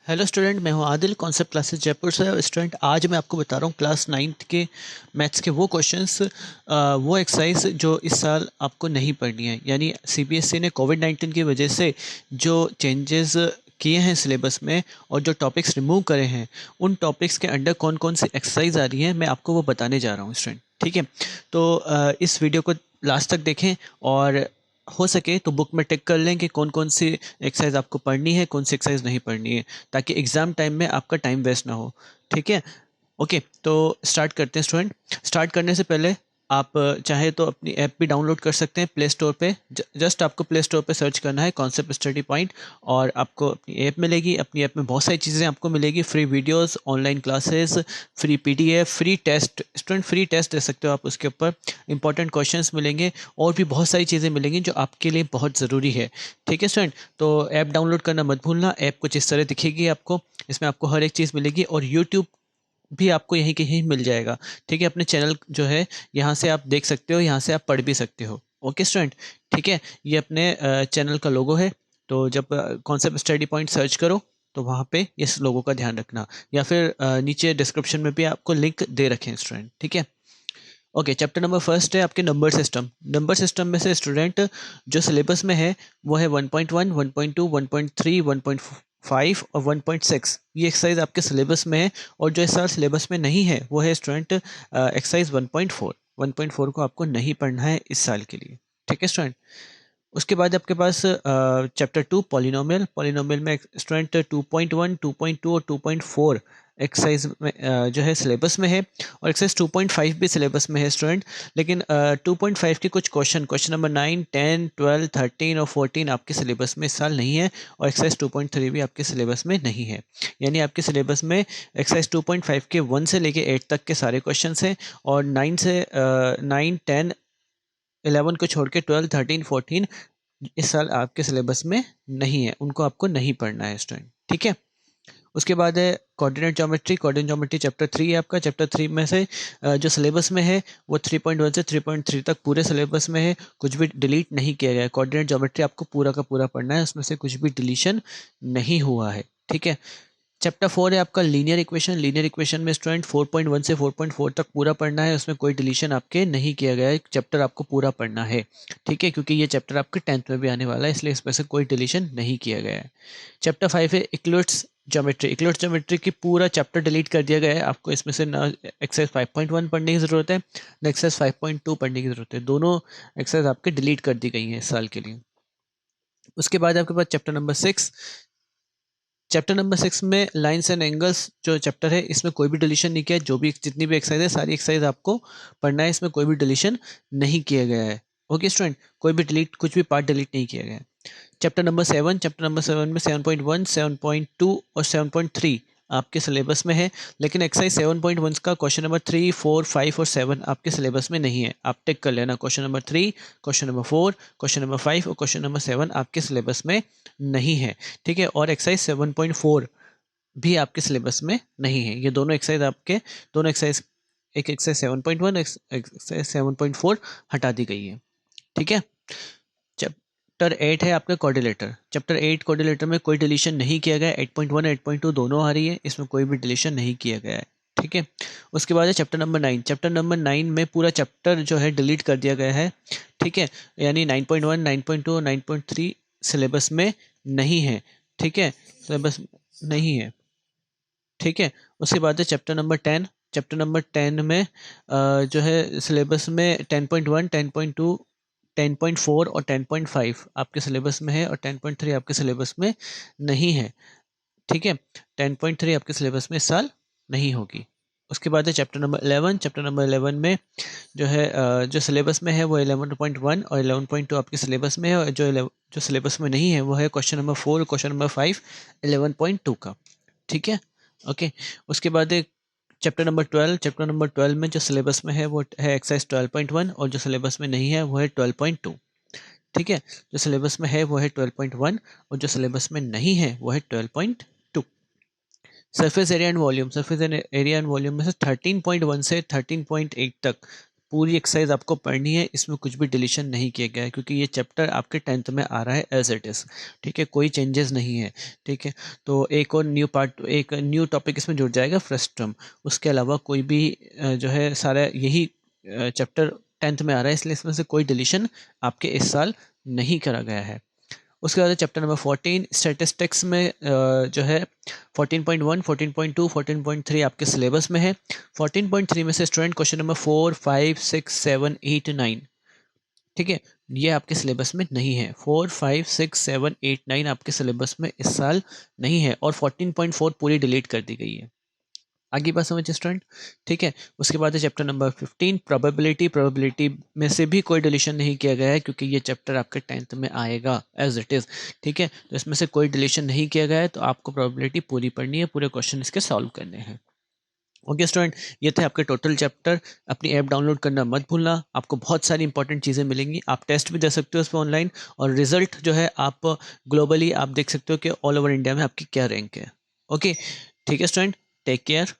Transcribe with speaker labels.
Speaker 1: Hello student, मैं हूं Adil, concept classes Jaipur से। स्टूडेंट, आज मैं आपको बता रहा हूं क्लास 9th के मैथ्स के वो क्वेश्चंस, वो एक्सरसाइज जो इस साल आपको नहीं पढ़नी है। यानी सीबीएसई ने कोविड-19 की वजह से जो चेंजेस किए हैं सिलेबस में और जो टॉपिक्स रिमूव करे हैं, उन टॉपिक्स के अंडर कौन कौन सी एक्सरसाइज आ रही है मैं आपको वो बताने जा रहा हूँ स्टूडेंट। ठीक है, तो इस वीडियो को लास्ट तक देखें और हो सके तो बुक में टिक कर लें कि कौन कौन सी एक्सरसाइज आपको पढ़नी है, कौन सी एक्सरसाइज नहीं पढ़नी है, ताकि एग्ज़ाम टाइम में आपका टाइम वेस्ट ना हो। ठीक है, ओके। तो स्टार्ट करते हैं स्टूडेंट। स्टार्ट करने से पहले आप चाहे तो अपनी ऐप भी डाउनलोड कर सकते हैं प्ले स्टोर पे। जस्ट आपको प्ले स्टोर पे सर्च करना है कॉन्सेप्ट स्टडी पॉइंट और आपको अपनी ऐप मिलेगी। अपनी ऐप में बहुत सारी चीज़ें आपको मिलेगी, free videos, online classes, free PDF, free test. Student, free test दे सकते हो आप उसके ऊपर, इंपॉर्टेंट क्वेश्चंस मिलेंगे और भी बहुत सारी चीज़ें मिलेंगी जो आपके लिए बहुत ज़रूरी है। ठीक है स्टूडेंट, तो ऐप डाउनलोड करना मत भूलना। ऐप कुछ इस तरह दिखेगी आपको, इसमें आपको हर एक चीज़ मिलेगी और यूट्यूब भी आपको यहीं कहीं मिल जाएगा। ठीक है, अपने चैनल जो है यहाँ से आप देख सकते हो, यहाँ से आप पढ़ भी सकते हो। ओके स्टूडेंट, ठीक है। ये अपने चैनल का लोगो है, तो जब कॉन्सेप्ट स्टडी पॉइंट सर्च करो तो वहाँ पे इस लोगो का ध्यान रखना, या फिर नीचे डिस्क्रिप्शन में भी आपको लिंक दे रखे हैं स्टूडेंट। ठीक है, ओके। चैप्टर नंबर फर्स्ट है आपके नंबर सिस्टम। नंबर सिस्टम में से स्टूडेंट जो सिलेबस में है वो है 1.1, 1.2, 1.3, 1.5 और 1.6। ये एक्सरसाइज आपके सिलेबस में है। और जो इस साल सिलेबस में नहीं है वो है स्टूडेंट एक्सरसाइज 1.4। 1.4 को आपको नहीं पढ़ना है इस साल के लिए। ठीक है स्टूडेंट, उसके बाद आपके पास चैप्टर 2 पॉलिनोमियल। पॉलिनोमियल में स्टूडेंट 2.1, 2.2 और 2.4 एक्सरसाइज में जो है सिलेबस में है, और एक्सरसाइज 2.5 भी सिलेबस में है स्टूडेंट। लेकिन 2.5 के कुछ क्वेश्चन नंबर 9, 10, 12, 13 और 14 आपके सिलेबस में इस साल नहीं है, और एक्सरसाइज 2.3 भी आपके सिलेबस में नहीं है। यानी आपके सिलेबस में एक्सरसाइज 2.5 के 1 से लेके 8 तक के सारे क्वेश्चन हैं, और 9, 10, 11 को छोड़ के 12, 13, 14 इस साल आपके सिलेबस में नहीं है, उनको आपको नहीं पढ़ना है स्टूडेंट। ठीक है, उसके बाद है coordinate geometry. Coordinate geometry chapter 3 है आपका। चैप्टर 3 में से जो सिलेबस में है वो 3.1 से 3.3 तक पूरे सिलेबस में है, कुछ भी डिलीट नहीं किया गया है। कोऑर्डिनेट ज्योमेट्री आपको पूरा का पूरा पढ़ना है, उसमें से कुछ भी डिलीशन नहीं हुआ है। ठीक है, चैप्टर 4 है आपका लीनियर इक्वेशन। लीनियर इक्वेशन में स्टूडेंट 4.1 से 4.4 तक पूरा पढ़ना है, उसमें कोई डिलीशन आपके नहीं किया गया है, चैप्टर आपको पूरा पढ़ना है। ठीक है, क्योंकि ये चैप्टर आपके 10th में भी आने वाला है, इसलिए इसमें से कोई डिलीशन नहीं किया गया है। चैप्टर 5 है इक्लिप्स ज्योमेट्री। इक्लिप्स ज्योमेट्री की पूरा चैप्टर डिलीट कर दिया गया है, आपको इसमें से ना एक्सरसाइज 5.1 पढ़ने की ज़रूरत है, ना एक्सरसाइज 5.2 पढ़ने की ज़रूरत है। दोनों एक्सरसाइज आपके डिलीट कर दी गई हैं इस साल के लिए। उसके बाद आपके पास चैप्टर नंबर 6। चैप्टर नंबर 6 में लाइंस एंड एंगल्स जो चैप्टर है, इसमें कोई भी डिलीशन नहीं किया है। जो भी जितनी भी एक्सरसाइज है सारी एक्सरसाइज आपको पढ़ना है, इसमें कोई भी डिलीशन नहीं किया गया है। ओके स्टूडेंट, कोई भी डिलीट, कुछ भी पार्ट डिलीट नहीं किया गया है। Chapter number 7। चैप्टर नंबर 7 में 7.1, 7.2 और 7.3 आपके सिलेबस में है, लेकिन एक्सरसाइज 7.1 का क्वेश्चन नंबर 3, 4, 5 और 7 आपके सिलेबस में नहीं है। आप टिक कर लेना, question number 3, question number 4, question number 5 और क्वेश्चन नंबर 7 आपके सिलेबस में नहीं है। ठीक है, और एक्सरसाइज 7.4 भी आपके सिलेबस में नहीं है। ये दोनों एक्सरसाइज आपके, दोनों एक्सरसाइज, एक एक्सरसाइज 7.1, एक्सरसाइज 7.4 हटा दी गई है। ठीक है, चैप्टर 8 है आपका कोऑर्डिनेटर। चैप्टर 8 कोऑर्डिनेटर में कोई डिलीशन नहीं किया गया है। 8.1 8.2 दोनों आ रही है, इसमें कोई भी डिलीशन नहीं किया गया है। ठीक है, उसके बाद है चैप्टर नंबर 9। चैप्टर नंबर 9 में पूरा चैप्टर जो है डिलीट कर दिया गया है। ठीक है, यानी 9.1, 9.2 और 9.3 सिलेबस में नहीं है। ठीक है, सिलेबस नहीं है। ठीक है, उसके बाद है चैप्टर नंबर 10। चैप्टर नंबर 10 में जो है सिलेबस में 10.1, 10.2, 10.4 और 10.5 आपके सिलेबस में है, और 10.3 आपके सिलेबस में नहीं है। ठीक है, 10.3 आपके सिलेबस में इस साल नहीं होगी। उसके बाद है चैप्टर नंबर 11। चैप्टर नंबर 11 में जो है जो सिलेबस में है वो 11.1 और 11.2 आपके सिलेबस में है, और जो सिलेबस में नहीं है वो है क्वेश्चन नंबर 4 और क्वेश्चन नंबर 5 11.2 का। ठीक है, ओके। उसके बाद एक चैप्टर नंबर 12। चैप्टर नंबर 12 में जो सिलेबस में है वो है एक्सरसाइज 12.1, और जो सिलेबस में नहीं है वो है 12.2। ठीक है, जो सिलेबस में है वो है 12.1 और जो सिलेबस में नहीं है वो है 12.2। Surface area and volume. Surface area and volume में से 13.1 से 13.8 तक पूरी एक्सरसाइज आपको पढ़नी है, इसमें कुछ भी डिलीशन नहीं किया गया है क्योंकि ये चैप्टर आपके 10th में आ रहा है एज इट इज़, ठीक है, कोई चेंजेस नहीं है, ठीक है। तो एक और एक न्यू टॉपिक इसमें जुड़ जाएगा फ्रस्ट्रम, उसके अलावा कोई भी जो है सारा यही चैप्टर 10th में आ रहा है, इसलिए इसमें से कोई डिलीशन आपके इस साल नहीं करा गया है। उसके बाद चैप्टर नंबर 14 स्टैटिस्टिक्स में जो है 14.1, 14.2, 14.3 आपके सिलेबस में है। 14.3 में से स्टूडेंट क्वेश्चन नंबर 4, 5, 6, 7, 8, 9, ठीक है, ये आपके सिलेबस में नहीं है। 4, 5, 6, 7, 8, 9 आपके सिलेबस में इस साल नहीं है और 14.4 पूरी डिलीट कर दी गई है। आगे बात समझिए स्टूडेंट, ठीक है। उसके बाद है चैप्टर नंबर 15 प्रोबेबिलिटी में से भी कोई डिलीशन नहीं किया गया है क्योंकि ये चैप्टर आपके 10th में आएगा एज इट इज़, ठीक है। तो इसमें से कोई डिलीशन नहीं किया गया है, तो आपको प्रोबेबिलिटी पूरी पढ़नी है, पूरे क्वेश्चन इसके सॉल्व करने हैं। ओके स्टूडेंट, ये थे आपके टोटल चैप्टर। अपनी ऐप डाउनलोड करना मत भूलना, आपको बहुत सारी इंपॉर्टेंट चीज़ें मिलेंगी। आप टेस्ट भी दे सकते हो उस पर ऑनलाइन, और रिजल्ट जो है आप ग्लोबली आप देख सकते हो कि ऑल ओवर इंडिया में आपकी क्या रैंक है। ओके, ठीक है स्टूडेंट, टेक केयर।